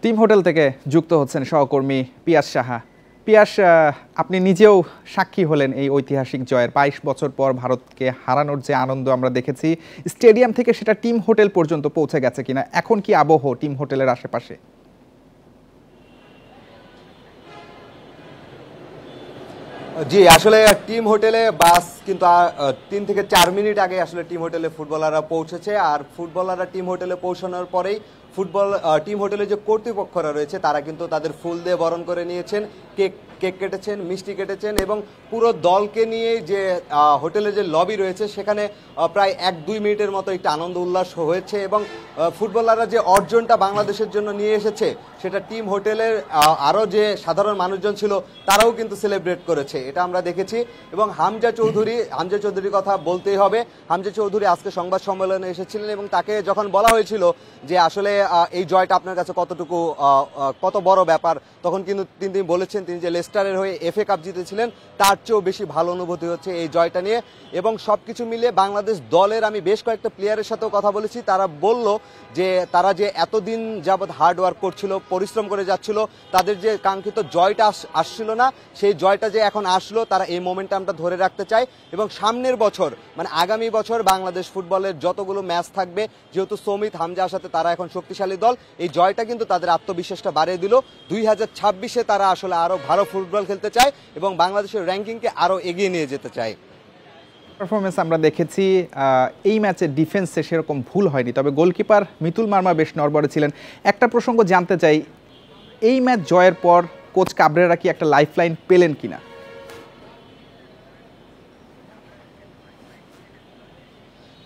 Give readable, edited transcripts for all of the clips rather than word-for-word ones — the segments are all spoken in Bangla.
টিম হোটেল থেকে যুক্ত হচ্ছেন সহকর্মী পিয়াস সাহা। পিয়াস, আপনি নিজেও সাক্ষী হলেন এই ঐতিহাসিক জয়ের। ২২ বছর পর ভারতকে হারানোর যে আনন্দ আমরা দেখেছি, স্টেডিয়াম থেকে সেটা টিম হোটেল পর্যন্ত পৌঁছে গেছে কিনা, এখন কি আবহ টিম হোটেলের আশেপাশে? জি, আসলে টিম হোটেলে বাস কিন্তু ৩ থেকে ৪ মিনিট আগে আসলে টিম হোটেলে ফুটবলাররা পৌঁছেছে। আর ফুটবলাররা টিম হোটেলে পৌঁছানোর পরেই টিম হোটেলে যে কর্তৃপক্ষরা রয়েছে তারা কিন্তু তাদের ফুল দিয়ে বরণ করে নিয়েছেন, কেক কেটেছেন, মিষ্টি কেটেছেন এবং পুরো দলকে নিয়ে যে হোটেলের যে লবি রয়েছে সেখানে প্রায় ১-২ মিনিটের মতো একটা আনন্দ উল্লাস হয়েছে। এবং ফুটবলাররা যে অর্জনটা বাংলাদেশের জন্য নিয়ে এসেছে সেটা টিম হোটেলের আরও যে সাধারণ মানুষজন ছিল তারাও কিন্তু সেলিব্রেট করেছে, এটা আমরা দেখেছি। এবং হামজা চৌধুরীর কথা বলতেই হবে। হামজা চৌধুরী আজকে সংবাদ সম্মেলনে এসেছিলেন এবং তাকে যখন বলা হয়েছিল যে আসলে এই জয়টা আপনার কাছে কত বড় ব্যাপার, তখন কিন্তু তিনি বলেছেন তিনি যে লেস্টারের হয়ে FA কাপ জিতেছিলেন তার চেয়েও বেশি ভালো অনুভূতি হচ্ছে এই জয়টা নিয়ে। এবং সবকিছু মিলিয়ে বাংলাদেশ দলের আমি বেশ কয়েকটা প্লেয়ারের সাথেও কথা বলেছি, তারা বলল যে তারা যে এতদিন যাবৎ হার্ড ওয়ার্ক করছিল, পরিশ্রম করে যাচ্ছিল, তাদের যে কাঙ্ক্ষিত জয়টা আসছিল না, সেই জয়টা যে এখন আসলো তারা এই মোমেন্টামটা ধরে রাখতে চায়। এবং সামনের বছর মানে আগামী বছর বাংলাদেশ ফুটবলের যতগুলো ম্যাচ থাকবে, যেহেতু সমিত হামজার সাথে তারা এখন শক্তিশালী দল, এই জয়টা কিন্তু তাদের আত্মবিশ্বাসটা বাড়িয়ে দিল। 2026-এ তারা আসলে আরো ভালো ফুটবল খেলতে চায় এবং বাংলাদেশের র্যাঙ্কিংকে আরো এগিয়ে নিয়ে যেতে চায়। পারফরমেন্স আমরা দেখেছি, এই ম্যাচে ডিফেন্সে সেরকম ভুল হয়নি, তবে গোলকিপার মিতুল মার্মা বেশ নড়বড়ে ছিলেন। একটা প্রসঙ্গ জানতে চাই, এই ম্যাচ জয়ের পর কোচ কাবরেরা কি একটা লাইফলাইন পেলেন কিনা?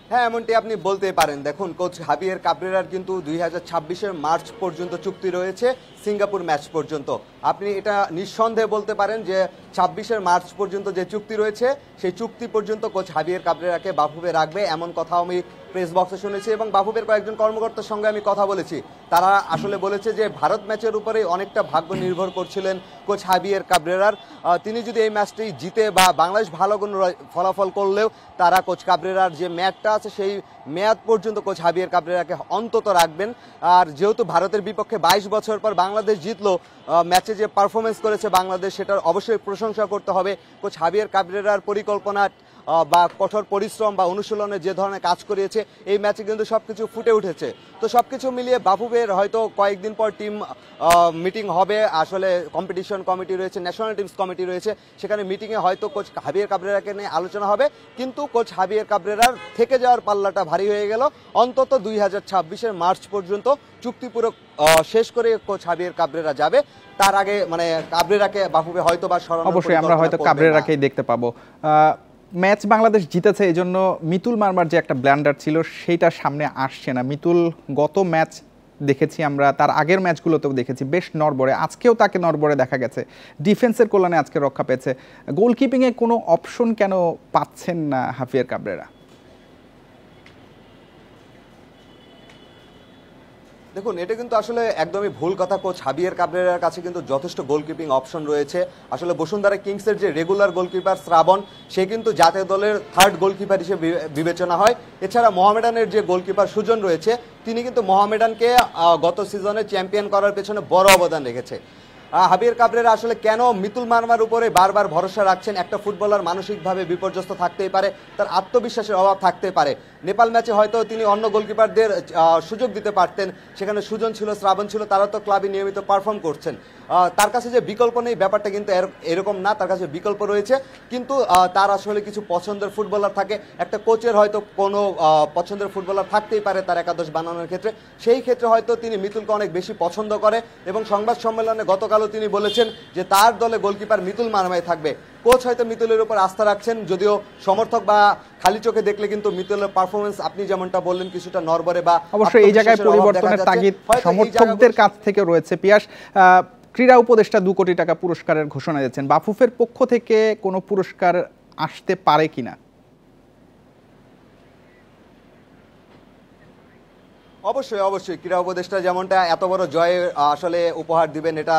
হ্যাঁ, এমনটি আপনি বলতে পারেন। দেখুন, কোচ হাবিয়ের কাবরেরার কিন্তু 2026-এর মার্চ পর্যন্ত চুক্তি রয়েছে, সিঙ্গাপুর ম্যাচ পর্যন্ত। আপনি এটা নিঃসন্দেহে বলতে পারেন যে 26-এর মার্চ পর্যন্ত যে চুক্তি রয়েছে সেই চুক্তি পর্যন্ত কোচ হাবিয়ের কাবরেরাকে বাফুফে রাখবে, এমন কথাও আমি প্রেস বক্সে শুনেছি। এবং বাফুফের কয়েকজন কর্মকর্তার সঙ্গে আমি কথা বলেছি, তারা আসলে বলেছে যে ভারত ম্যাচের উপরেই অনেকটা ভাগ্য নির্ভর করছিলেন কোচ হাবিয়ের কাবরেরার। তিনি যদি এই ম্যাচটি জিতে বা বাংলাদেশ ভালো কোনো ফলাফল করলেও তারা কোচ কাবরেরার যে ম্যাচটা আছে সেই মেয়াদ পর্যন্ত কোচ হাবিয়ের কাবরেরাকে অন্তত রাখবেন। আর যেহেতু ভারতের বিপক্ষে 22 বছর পর বাংলাদেশ জিতলো, ম্যাচে যে পারফরমেন্স করেছে বাংলাদেশ সেটার অবশ্যই প্রশংসা করতে হবে। কোচ হাবিয়ের কাবরেরার পরিকল্পনা বা কঠোর পরিশ্রম বা অনুশীলনে যে ধরনের কাজ করিয়েছে এই ম্যাচে কিন্তু সবকিছু ফুটে উঠেছে। তো সবকিছু মিলিয়ে বাফুফের হয়তো কয়েকদিন পর টিম মিটিং হবে, আসলে কম্পিটিশন কমিটি রয়েছে, ন্যাশনাল টিমস কমিটি রয়েছে, সেখানে মিটিংয়ে হয়তো কোচ হাবিয়ের কাবরেরাকে নিয়ে আলোচনা হবে। কিন্তু কোচ হাবিয়ের কাবরেরার থেকে যাওয়ার পাল্লাটা ভারী হয়ে গেল। অন্তত 2026-এর মার্চ পর্যন্ত চুক্তি পুরো শেষ করে কোচ হাবিয়ের কাবরেরা যাবে, তার আগে মানে কাবরেরাকে বাফুফে হয়তো বা অবশ্যই আমরা হয়তো কাবরেরাকেই দেখতে পাবো। ম্যাচ বাংলাদেশ জিতেছে, এই জন্য মিতুল মার্মার যে একটা ব্ল্যান্ডার ছিল সেইটা সামনে আসছে না। মিতুল গত ম্যাচ দেখেছি আমরা, তার আগের ম্যাচগুলোতেও দেখেছি বেশ নড়বড়ে, আজকেও তাকে নড়বড়ে দেখা গেছে। ডিফেন্সের কল্যাণে আজকে রক্ষা পেয়েছে। গোলকিপিংয়ে কোনো অপশন কেন পাচ্ছেন না হাফিয়ার কাবরেরা? দেখুন, এটা কিন্তু আসলে একদমই ভুল কথা। কোচ হাবিয়ের কাবরেরার কাছে কিন্তু যথেষ্ট গোলকিপিং অপশন রয়েছে। আসলে বসুন্ধরা কিংসের যে রেগুলার গোলকিপার শ্রাবণ, সে কিন্তু জাতীয় দলের থার্ড গোলকিপার হিসেবে বিবেচনা হয়। এছাড়া মোহামেডানের যে গোলকিপার সুজন রয়েছে, তিনি কিন্তু মোহামেডানকে গত সিজনে চ্যাম্পিয়ন করার পেছনে বড় অবদান রেখেছে। হাবিয়ের কাবরেরা আসলে কেন মিতুল মার্মার উপরে বারবার ভরসা রাখছেন? একটা ফুটবলার মানসিকভাবে বিপর্যস্ত থাকতেই পারে, তার আত্মবিশ্বাসের অভাব থাকতে পারে। নেপাল ম্যাচে হয়তো তিনি অন্য গোলকিপারদের সুযোগ দিতে পারতেন, সেখানে সুজন ছিল, শ্রাবণ ছিল, তারা তো ক্লাবে নিয়মিত পারফর্ম করছেন। তার কাছে যে বিকল্প নেই ব্যাপারটা কিন্তু এরকম না, তার কাছে বিকল্প রয়েছে। কিন্তু তার আসলে কিছু পছন্দের ফুটবলার থাকে, একটা কোচের হয়তো কোনো পছন্দের ফুটবলার থাকতেই পারে তার একাদশ বানানোর ক্ষেত্রে। সেই ক্ষেত্রে হয়তো তিনি মিতুলকে অনেক বেশি পছন্দ করে এবং সংবাদ সম্মেলনে গতকালও তিনি বলেছেন যে তার দলে গোলকিপার মিতুল মার্মাই থাকবে। কোচ হয়তো মিতুলের উপর আস্থা রাখছেন, যদিও সমর্থক বা খালি চোখে দেখলে কিন্তু মিতুলের পারফরমেন্স আপনি যেমনটা বললেন কিছুটা নড়বড়ে বা অবশ্যই এই জায়গায় পরিবর্তনের তাগিদ সমর্থকদের কাছ থেকে রয়েছে। পিয়াস, ক্রীড়া উপদেষ্টা 2 কোটি টাকা পুরস্কারের ঘোষণা দিয়েছেন, বাফুফের পক্ষ থেকে কোনো পুরস্কার আসতে পারে কিনা? অবশ্যই ক্রীড়া উপদেষ্টা যেমনটা এত বড় জয়ে আসলে উপহার দিবেন এটা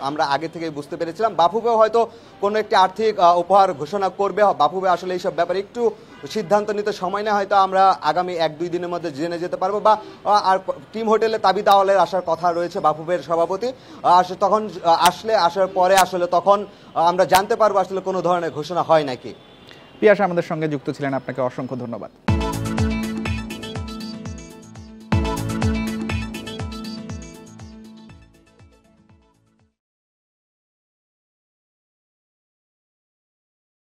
আমরা আগে থেকেই বুঝতে পেরেছিলাম। বাফুফেও হয়তো কোনো একটি আর্থিক উপহার ঘোষণা করবে। বাফুফে আসলে এইসব ব্যাপারে একটু সিদ্ধান্ত নিতে সময় না, হয়তো আমরা আগামী 1-2 দিনের মধ্যে জেনে যেতে পারবো, বা আর টিম হোটেলে তাবিদ আওয়ালের আসার কথা রয়েছে, বাফুফের সভাপতি তখন আসার পরে আসলে তখন আমরা জানতে পারবো আসলে কোনো ধরনের ঘোষণা হয় নাকি। পিয়াস আমাদের সঙ্গে যুক্ত ছিলেন, আপনাকে অসংখ্য ধন্যবাদ।